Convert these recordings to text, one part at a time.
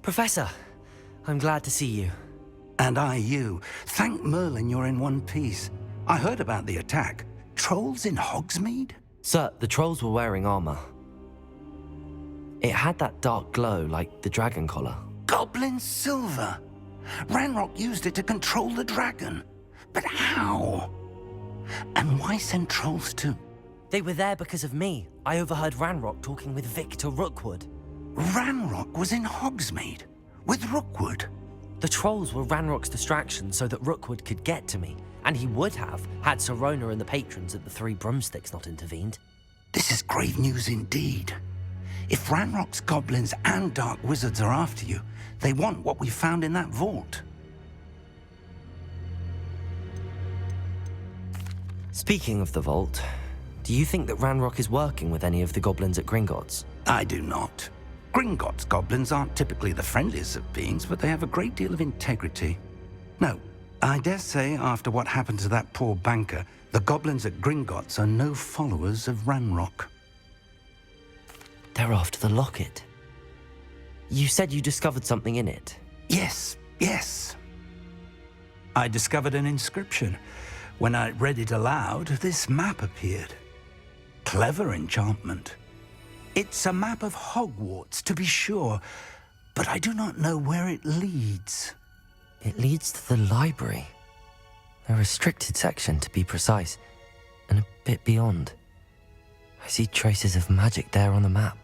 Professor, I'm glad to see you. And I you. Thank Merlin you're in one piece. I heard about the attack. Trolls in Hogsmeade? Sir, the trolls were wearing armor. It had that dark glow like the dragon collar. Goblin silver! Ranrock used it to control the dragon. But how? And why send trolls too? They were there because of me. I overheard Ranrock talking with Victor Rookwood. Ranrock was in Hogsmeade? With Rookwood? The trolls were Ranrock's distraction so that Rookwood could get to me. And he would have, had Sirona and the patrons at the Three Broomsticks not intervened. This is grave news indeed. If Ranrock's goblins and dark wizards are after you, they want what we found in that vault. Speaking of the vault, do you think that Ranrock is working with any of the goblins at Gringotts? I do not. Gringotts goblins aren't typically the friendliest of beings, but they have a great deal of integrity. No, I dare say after what happened to that poor banker, the goblins at Gringotts are no followers of Ranrock. They're after the locket. You said you discovered something in it. Yes. I discovered an inscription. When I read it aloud, this map appeared. Clever enchantment. It's a map of Hogwarts, to be sure, but I do not know where it leads. It leads to the library. A restricted section, to be precise, and a bit beyond. I see traces of magic there on the map.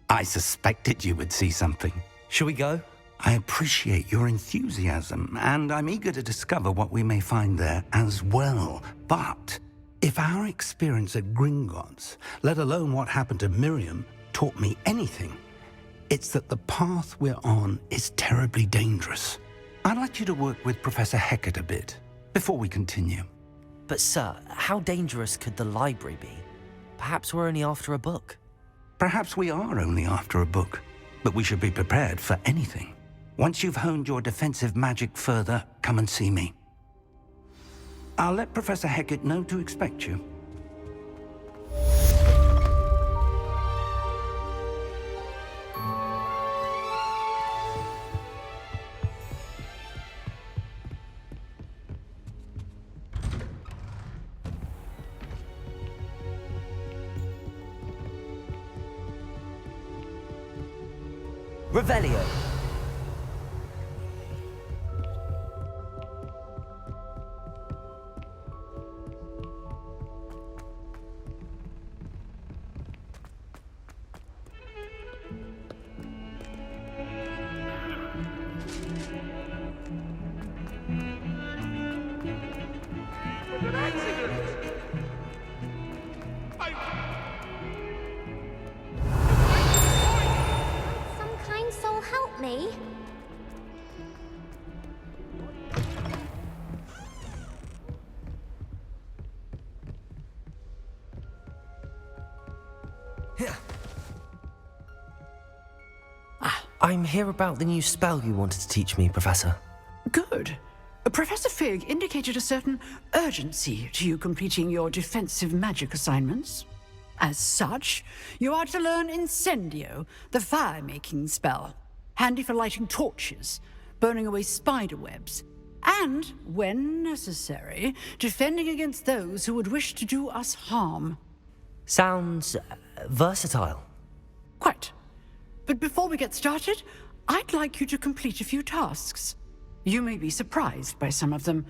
I suspected you would see something. Shall we go? I appreciate your enthusiasm, and I'm eager to discover what we may find there as well. But if our experience at Gringotts, let alone what happened to Miriam, taught me anything, it's that the path we're on is terribly dangerous. I'd like you to work with Professor Hecat a bit before we continue. But sir, how dangerous could the library be? Perhaps we're only after a book. Perhaps we are only after a book, but we should be prepared for anything. Once you've honed your defensive magic further, come and see me. I'll let Professor Hecat know to expect you. Revelio. Me? I'm here about the new spell you wanted to teach me, Professor. Good. Professor Fig indicated a certain urgency to you completing your defensive magic assignments. As such, you are to learn Incendio, the fire-making spell. Handy for lighting torches, burning away spider webs, and, when necessary, defending against those who would wish to do us harm. Sounds versatile. Quite. But before we get started, I'd like you to complete a few tasks. You may be surprised by some of them.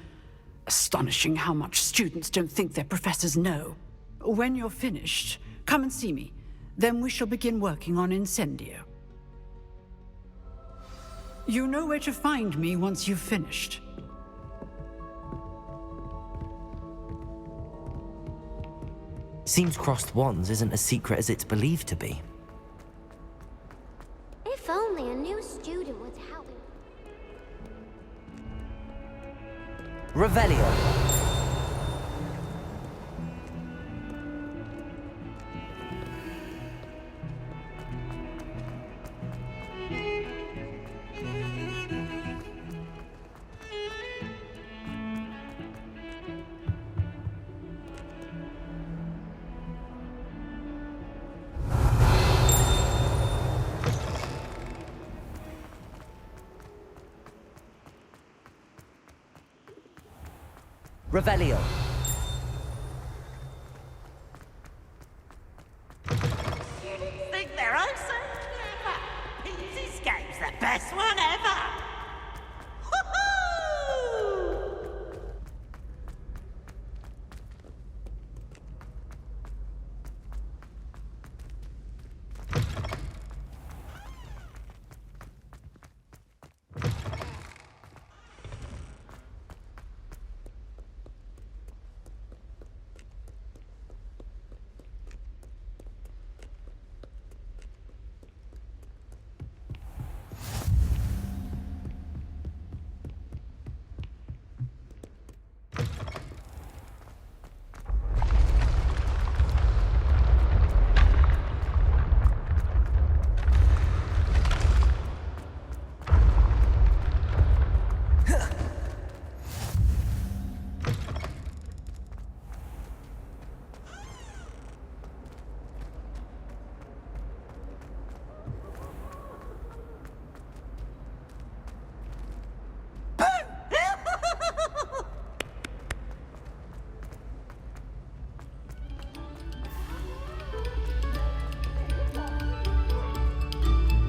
Astonishing how much students don't think their professors know. When you're finished, come and see me. Then we shall begin working on Incendio. You know where to find me once you've finished. Seems crossed wands isn't as secret as it's believed to be. If only a new student would help. Revelio. Revelio. Think they're oh so clever. Peasy's game's the best one ever. Woohoo!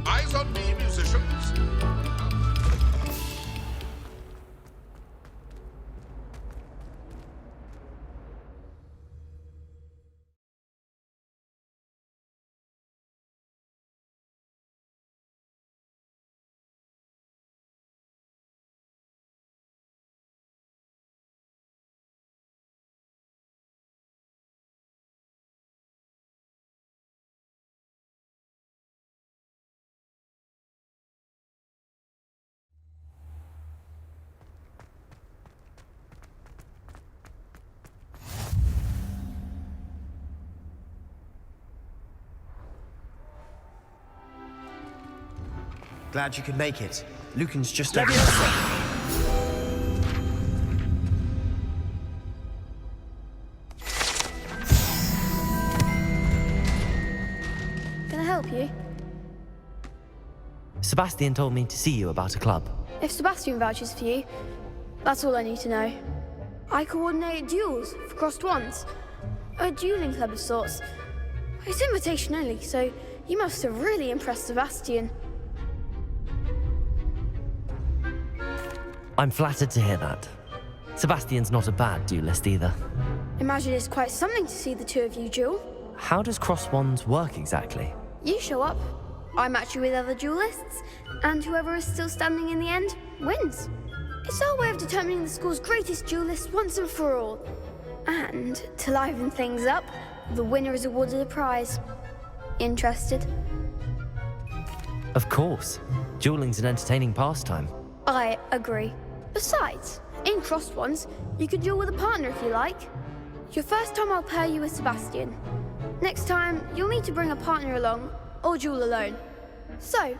Eyes on me, musicians. Glad you could make it. Lucan's just Let over. me Can I help you? Sebastian told me to see you about a club. If Sebastian vouches for you, that's all I need to know. I coordinate duels for crossed wands. A dueling club of sorts. It's invitation only, so you must have really impressed Sebastian. I'm flattered to hear that. Sebastian's not a bad duelist either. Imagine it's quite something to see the two of you duel. How does cross wands work exactly? You show up, I match you with other duelists, and whoever is still standing in the end wins. It's our way of determining the school's greatest duelist once and for all. And to liven things up, the winner is awarded a prize. Interested? Of course. Dueling's an entertaining pastime. I agree. Besides, in crossed ones, you can duel with a partner if you like. Your first time I'll pair you with Sebastian. Next time, you'll need to bring a partner along, or duel alone. So,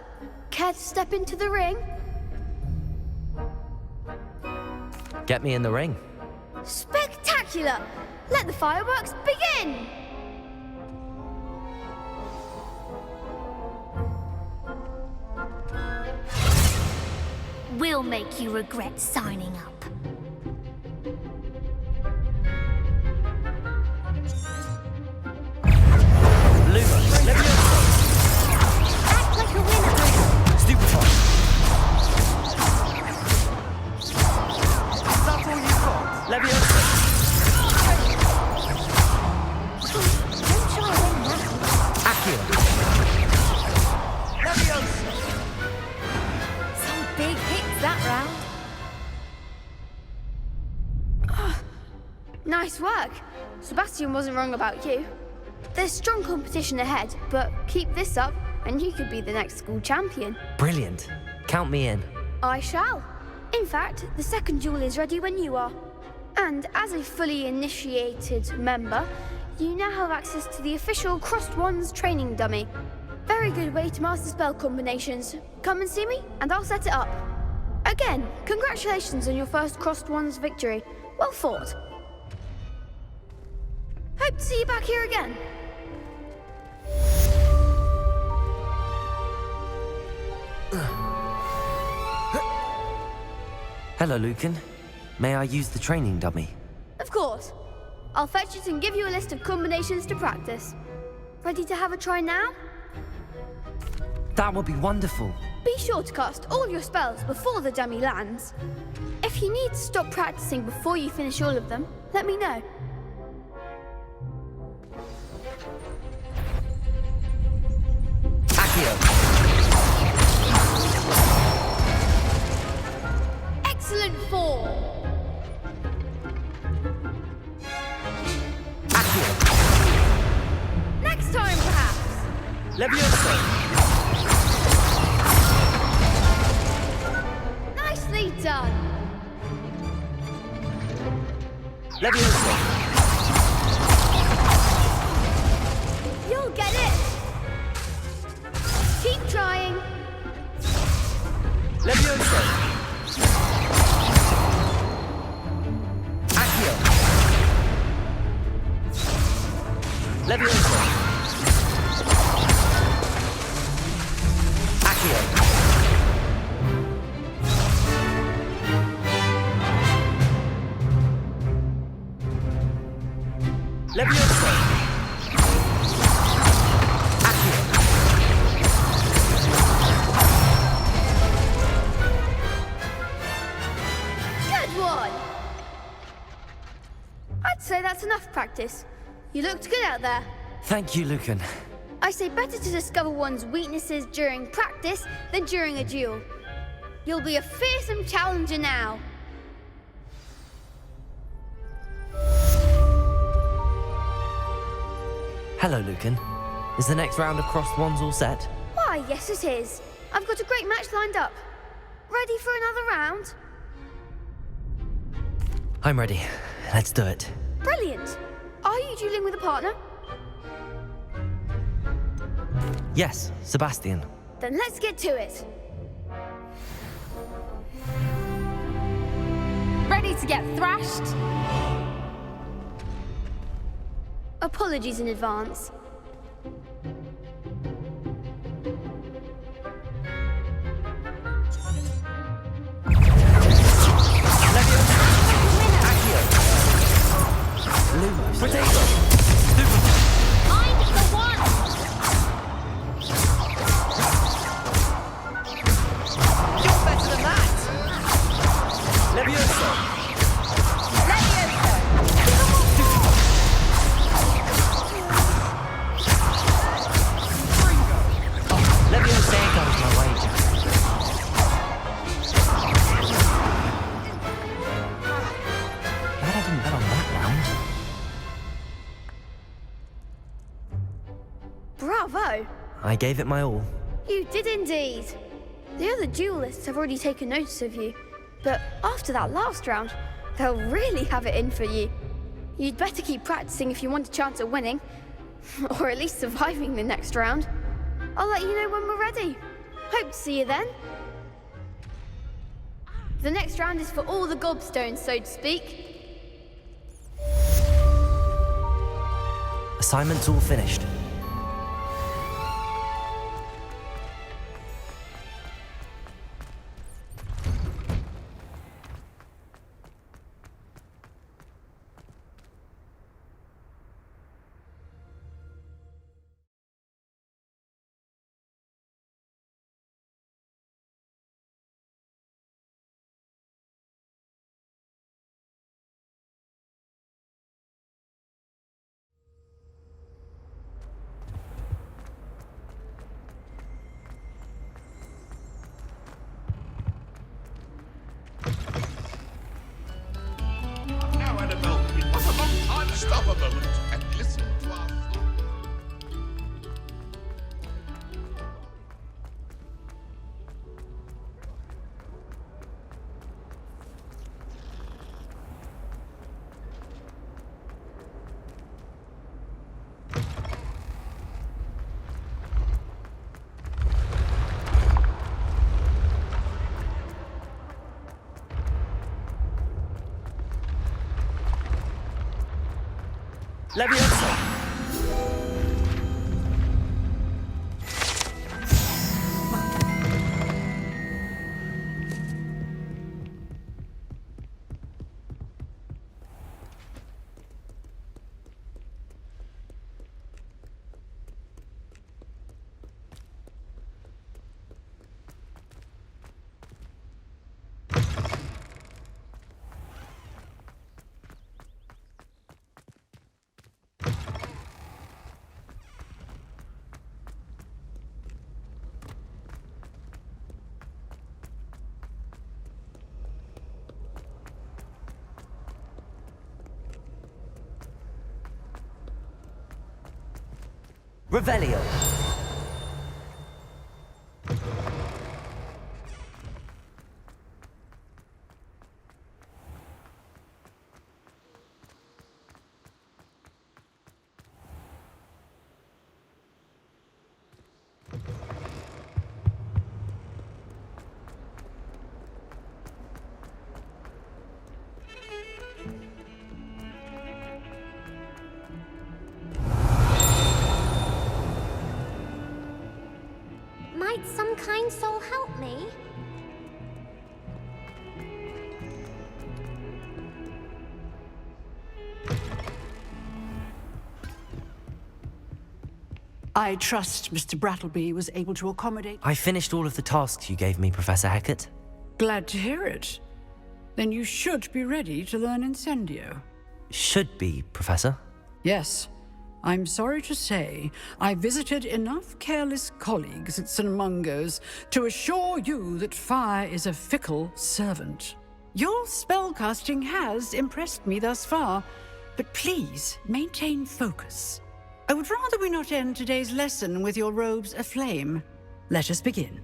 care to step into the ring? Get me in the ring. Spectacular! Let the fireworks begin! We'll make you regret signing up. Act like a winner. Stupefy. That's all you've got. Leviosa. Don't try them now. Accio. Leviosa! Some big hits that round. Nice work. Sebastian wasn't wrong about you. There's strong competition ahead, but keep this up and you could be the next school champion. Brilliant. Count me in. I shall. In fact, the second duel is ready when you are. And as a fully initiated member, you now have access to the official Crossed Wands training dummy. Very good way to master spell combinations. Come and see me, and I'll set it up. Again, congratulations on your first Crossed Wands victory. Well fought. Hope to see you back here again. Hello, Lucan. May I use the training dummy? Of course. I'll fetch it and give you a list of combinations to practice. Ready to have a try now? That would be wonderful. Be sure to cast all your spells before the dummy lands. If you need to stop practicing before you finish all of them, let me know. Accio. Excellent form. Accio. Next time, perhaps. Levioso. Nicely done. Levioso. You'll get it. Keep trying. Levioso. Accio. Levioso. Accio. Levioso. Accio. Good one. I'd say that's enough practice. You looked good out there. Thank you, Lucan. I say better to discover one's weaknesses during practice than during a duel. You'll be a fearsome challenger now. Hello, Lucan. Is the next round of crossed wands all set? Why, yes it is. I've got a great match lined up. Ready for another round? I'm ready. Let's do it. Brilliant. Are you dueling with a partner? Yes, Sebastian. Then let's get to it. Ready to get thrashed? Apologies in advance. Potato! Mind the one! You're better than that! Levioso! Levioso goes my way. Glad I didn't bet on that round. Bravo! I gave it my all. You did indeed. The other duelists have already taken notice of you, but after that last round, they'll really have it in for you. You'd better keep practicing if you want a chance at winning, or at least surviving the next round. I'll let you know when we're ready. Hope to see you then. The next round is for all the gobstones, so to speak. Assignment's all finished. Now, Annabelle, it was a long time. Stop a moment and listen to our story. Levioso! Revelio. Might some kind soul help me? I trust Mr. Brattleby was able to accommodate. I finished all of the tasks you gave me, Professor Hecat. Glad to hear it. Then you should be ready to learn Incendio. Should be, Professor. Yes. I'm sorry to say, I visited enough careless colleagues at St. Mungo's to assure you that fire is a fickle servant. Your spellcasting has impressed me thus far, but please maintain focus. I would rather we not end today's lesson with your robes aflame. Let us begin.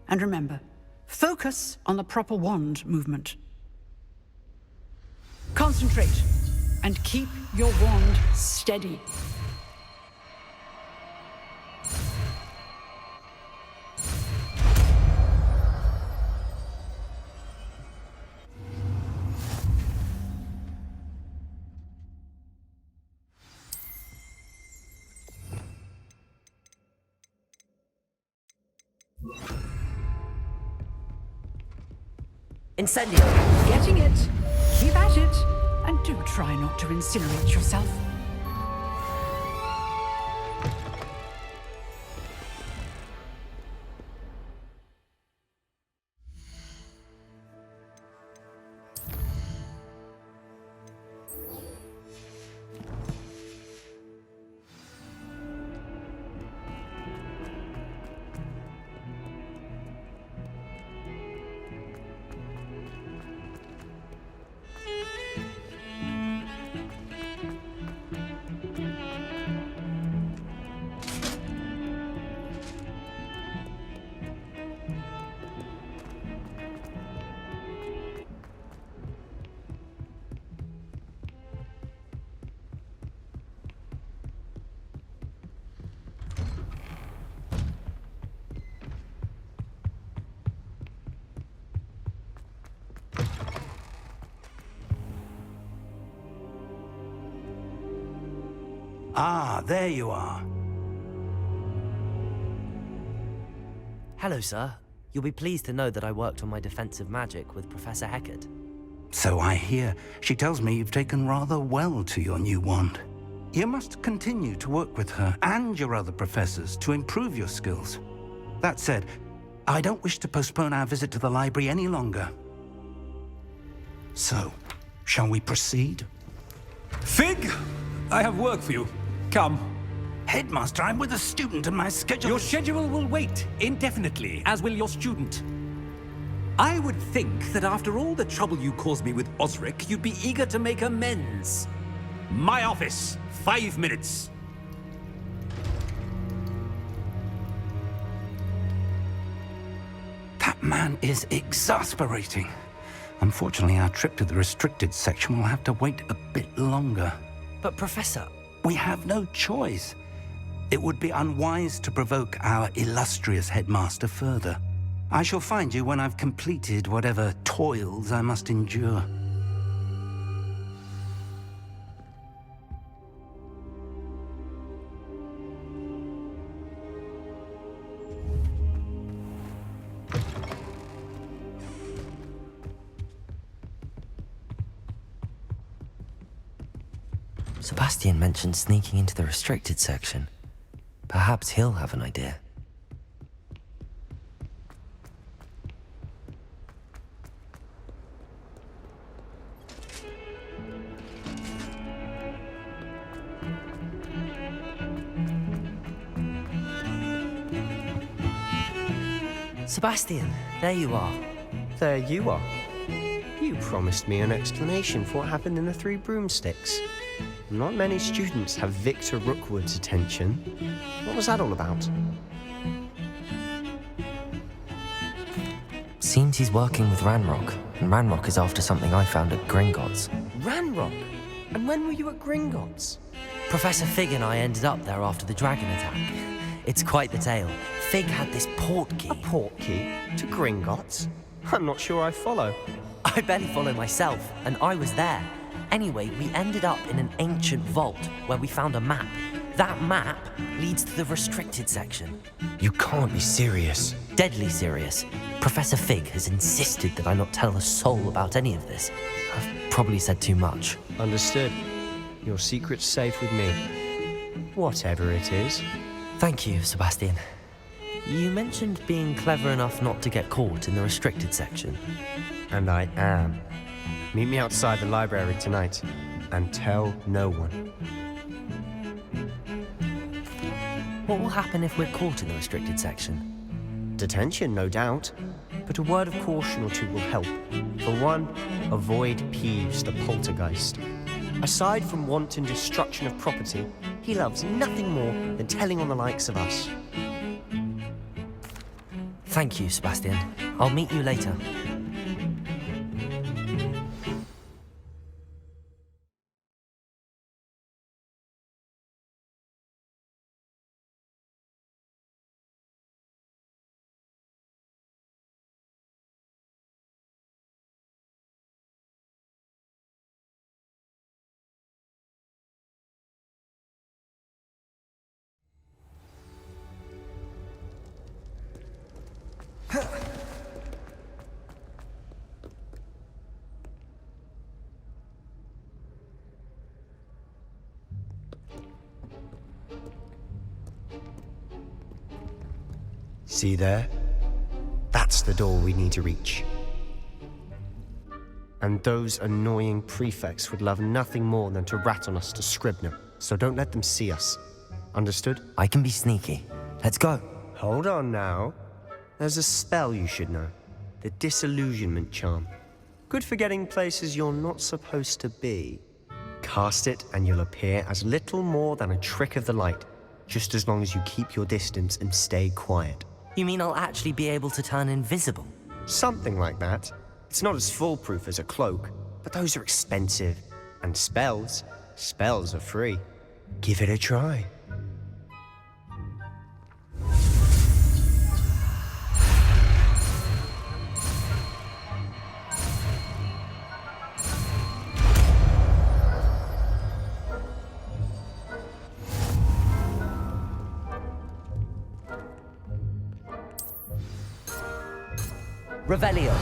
And remember, focus on the proper wand movement. Concentrate and keep your wand steady. Incendio! Getting it. Keep at it. And do try not to incinerate yourself. Ah, there you are. Hello, sir. You'll be pleased to know that I worked on my defensive magic with Professor Hecat. So I hear. She tells me you've taken rather well to your new wand. You must continue to work with her and your other professors to improve your skills. That said, I don't wish to postpone our visit to the library any longer. So, shall we proceed? Fig, I have work for you. Come. Headmaster, I'm with a student and my schedule... Your schedule will wait indefinitely, as will your student. I would think that after all the trouble you caused me with Osric, you'd be eager to make amends. My office, 5 minutes. That man is exasperating. Unfortunately, our trip to the restricted section will have to wait a bit longer. But, Professor... We have no choice. It would be unwise to provoke our illustrious headmaster further. I shall find you when I've completed whatever toils I must endure. Sebastian mentioned sneaking into the restricted section. Perhaps he'll have an idea. Sebastian, there you are. There you are. You promised me an explanation for what happened in the Three Broomsticks. Not many students have Victor Rookwood's attention. What was that all about? Seems he's working with Ranrock, and Ranrock is after something I found at Gringotts. Ranrock? And when were you at Gringotts? Professor Fig and I ended up there after the dragon attack. It's quite the tale. Fig had this port key. A port key? To Gringotts? I'm not sure I follow. I barely follow myself, and I was there. Anyway, we ended up in an ancient vault where we found a map. That map leads to the restricted section. You can't be serious. Deadly serious. Professor Fig has insisted that I not tell a soul about any of this. I've probably said too much. Understood. Your secret's safe with me. Whatever it is. Thank you, Sebastian. You mentioned being clever enough not to get caught in the restricted section. And I am. Meet me outside the library tonight, and tell no one. What will happen if we're caught in the restricted section? Detention, no doubt. But a word of caution or two will help. For one, avoid Peeves the poltergeist. Aside from wanton destruction of property, he loves nothing more than telling on the likes of us. Thank you, Sebastian. I'll meet you later. See there? That's the door we need to reach. And those annoying prefects would love nothing more than to rat on us to Scribner, so don't let them see us. Understood? I can be sneaky. Let's go. Hold on now. There's a spell you should know. The Disillusionment Charm. Good for getting places you're not supposed to be. Cast it and you'll appear as little more than a trick of the light, just as long as you keep your distance and stay quiet. You mean I'll actually be able to turn invisible? Something like that. It's not as foolproof as a cloak, but those are expensive. And spells are free. Give it a try. Revelio.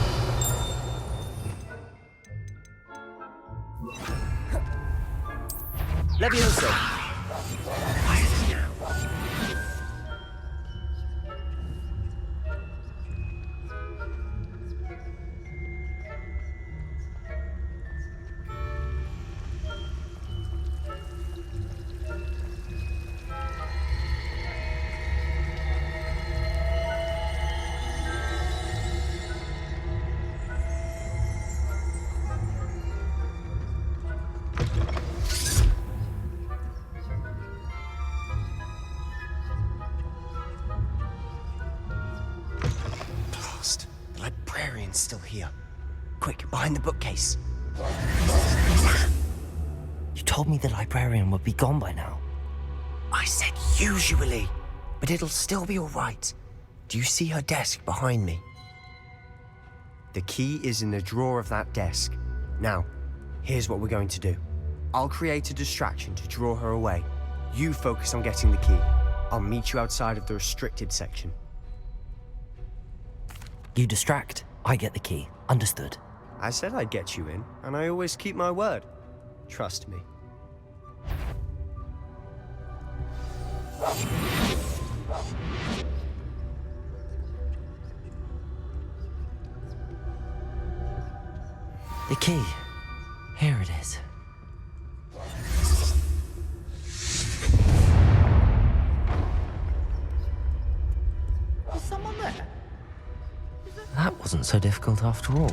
Levioso. The librarian's still here. Quick, behind the bookcase. You told me the librarian would be gone by now. I said usually, but it'll still be all right. Do you see her desk behind me? The key is in the drawer of that desk. Now, here's what we're going to do. I'll create a distraction to draw her away. You focus on getting the key. I'll meet you outside of the restricted section. You distract, I get the key. Understood. I said I'd get you in, and I always keep my word. Trust me. The key. Here it is. Is someone there? That wasn't so difficult after all.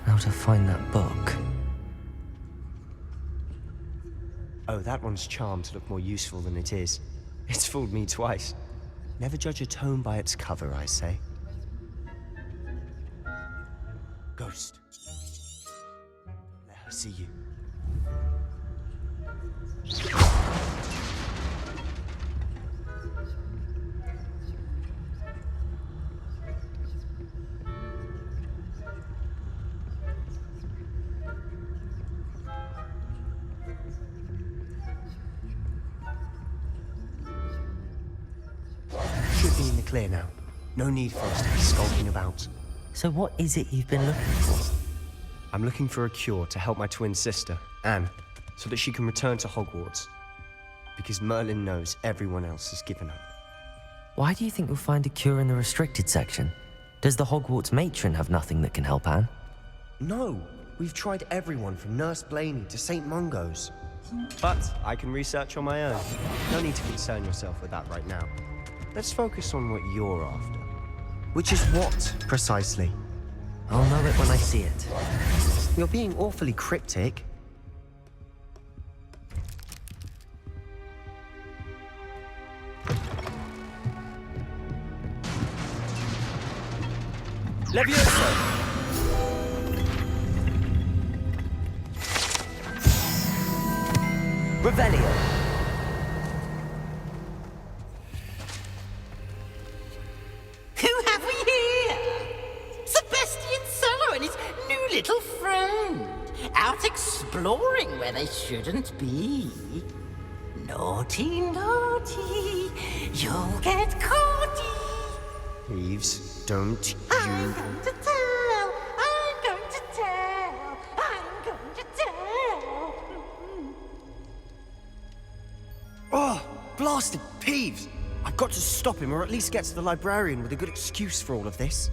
Now to find that book. Oh, that one's charmed to look more useful than it is. It's fooled me twice. Never judge a tome by its cover, I say. Ghost. Let her see you. Should be in the clear now. No need for us to be skulking about. So what is it you've been looking for? I'm looking for a cure to help my twin sister, Anne, so that she can return to Hogwarts. Because Merlin knows everyone else has given up. Why do you think you'll find a cure in the restricted section? Does the Hogwarts matron have nothing that can help Anne? No, we've tried everyone from Nurse Blaney to St. Mungo's. But I can research on my own. No need to concern yourself with that right now. Let's focus on what you're after. Which is what, precisely? I'll know it when I see it. You're being awfully cryptic. Levioso! Revelio! Who have we here? Sebastian Sallow and his new little friend. Out exploring where they shouldn't be. Naughty, naughty, you'll get caughty. Peeves, don't I'm you... going to tell, I'm going to tell, I'm going to tell. Oh, blasted Peeves! I've got to stop him, or at least get to the librarian with a good excuse for all of this.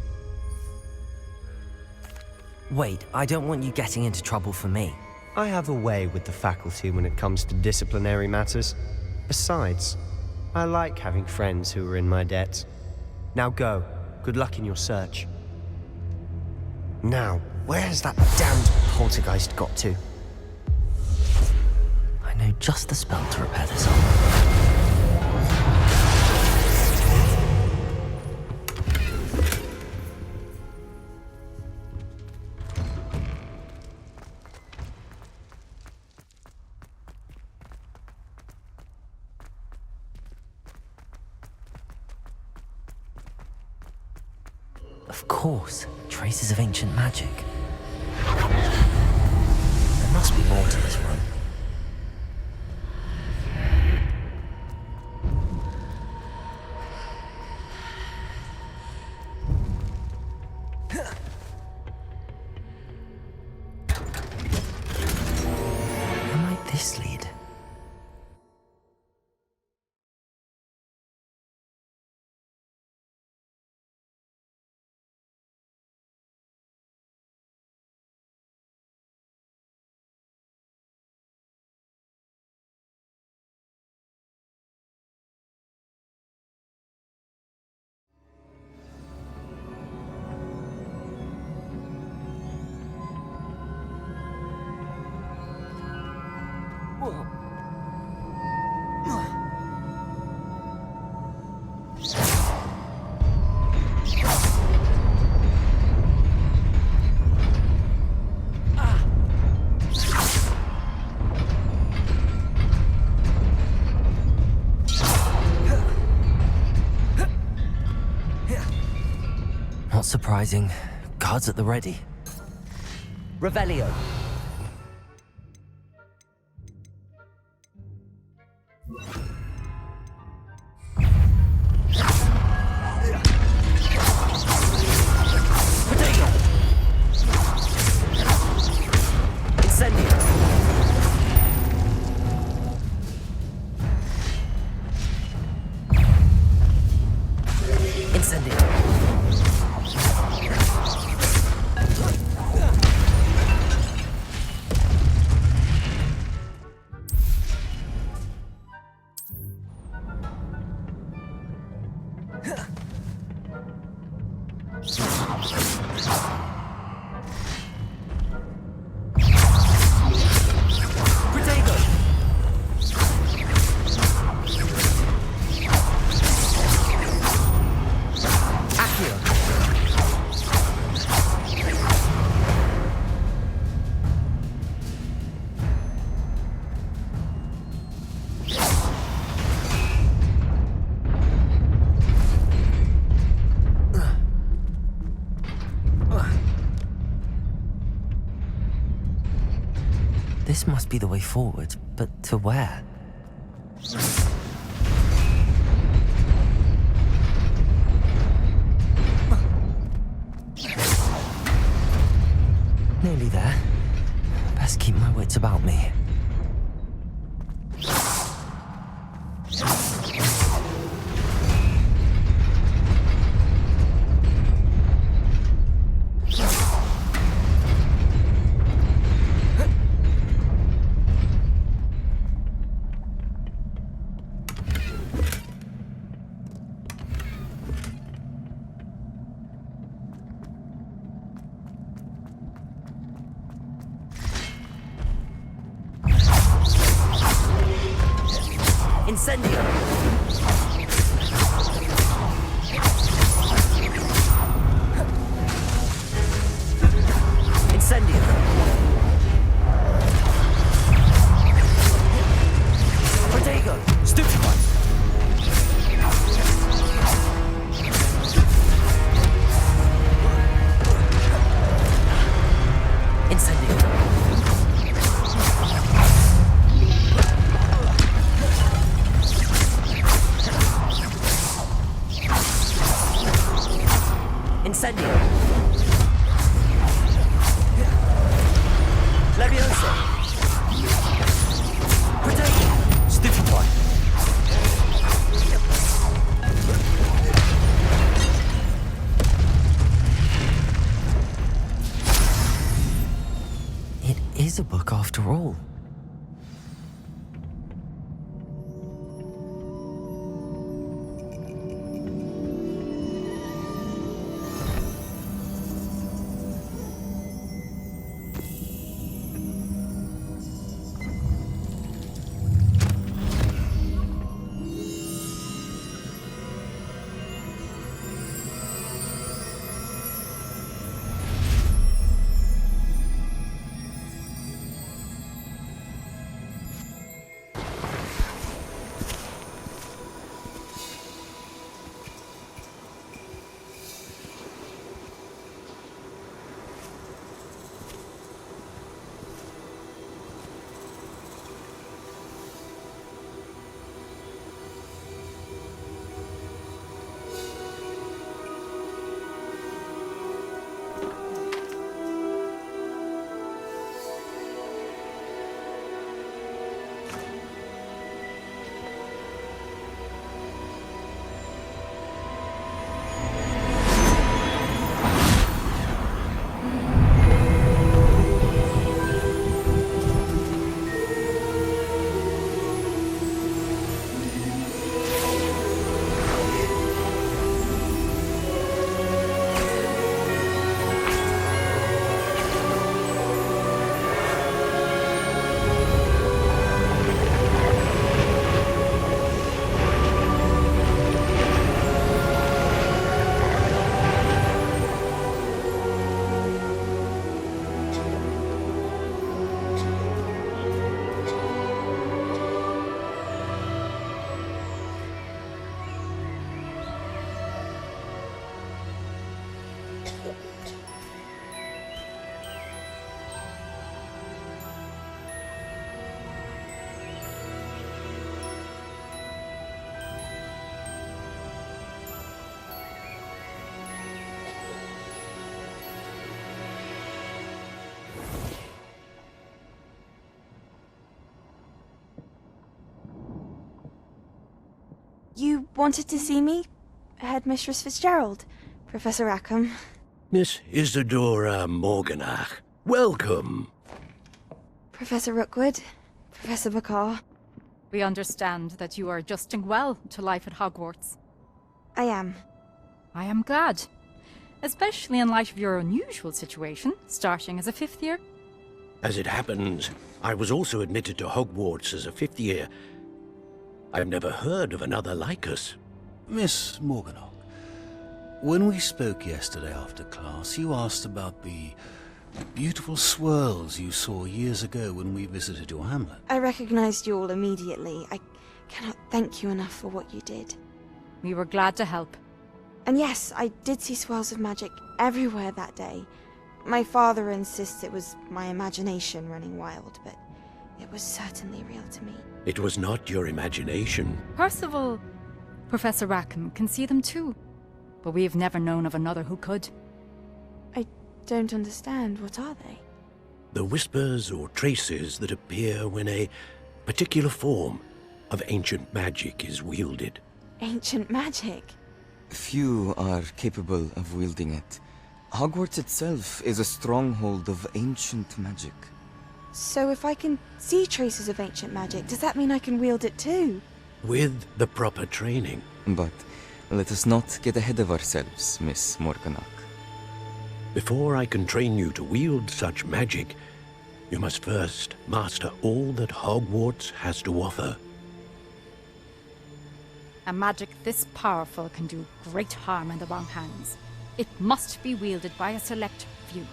Wait, I don't want you getting into trouble for me. I have a way with the faculty when it comes to disciplinary matters. Besides, I like having friends who are in my debt. Now go. Good luck in your search. Now, where has that damned poltergeist got to? I know just the spell to repair this armor. Of course, traces of ancient magic. There must be more to this room. Where might this lead? Not surprising. Guards at the ready. Revelio. This must be the way forward, but to where? Nearly there. Best keep my wits about me. Incendio! Incendio! Protego! Stupefy! Incendio! Incendio! Leviosa! Protego! Stupefy! It is a book after all. You wanted to see me? Headmistress Fitzgerald? Professor Rackham? Miss Isadora Morganach, welcome. Professor Rookwood? Professor Bakar? We understand that you are adjusting well to life at Hogwarts. I am. I am glad. Especially in light of your unusual situation, starting as a fifth year. As it happens, I was also admitted to Hogwarts as a fifth year. I've never heard of another like us. Miss Morganach, when we spoke yesterday after class, you asked about the beautiful swirls you saw years ago when we visited your hamlet. I recognized you all immediately. I cannot thank you enough for what you did. We were glad to help. And yes, I did see swirls of magic everywhere that day. My father insists it was my imagination running wild, but It was certainly real to me. It was not your imagination. Percival, Professor Rackham can see them too. But we have never known of another who could. I don't understand. What are they? The whispers or traces that appear when a particular form of ancient magic is wielded. Ancient magic? Few are capable of wielding it. Hogwarts itself is a stronghold of ancient magic. So if I can see traces of ancient magic, does that mean I can wield it too? With the proper training. But let us not get ahead of ourselves, Miss Morganach. Before I can train you to wield such magic, you must first master all that Hogwarts has to offer. A magic this powerful can do great harm in the wrong hands. It must be wielded by a select few.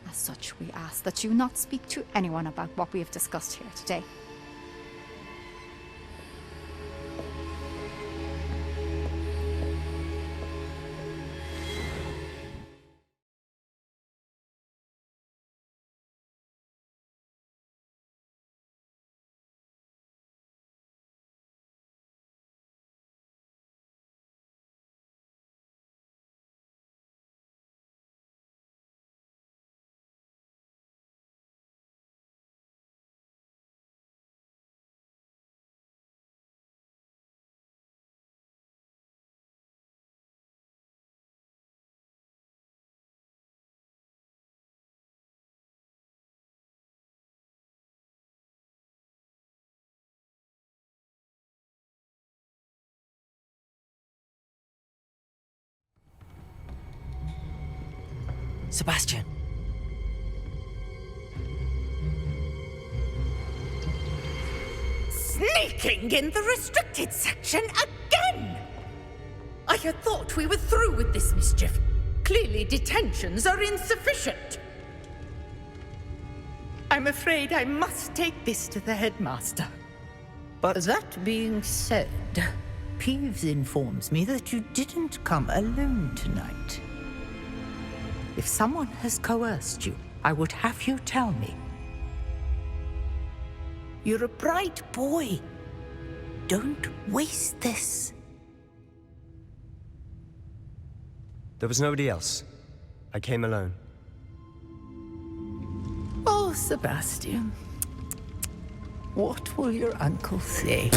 As such, we ask that you not speak to anyone about what we have discussed here today. Sebastian! Sneaking in the restricted section again! I had thought we were through with this mischief. Clearly detentions are insufficient. I'm afraid I must take this to the headmaster. But that being said, Peeves informs me that you didn't come alone tonight. If someone has coerced you, I would have you tell me. You're a bright boy. Don't waste this. There was nobody else. I came alone. Oh, Sebastian. What will your uncle say?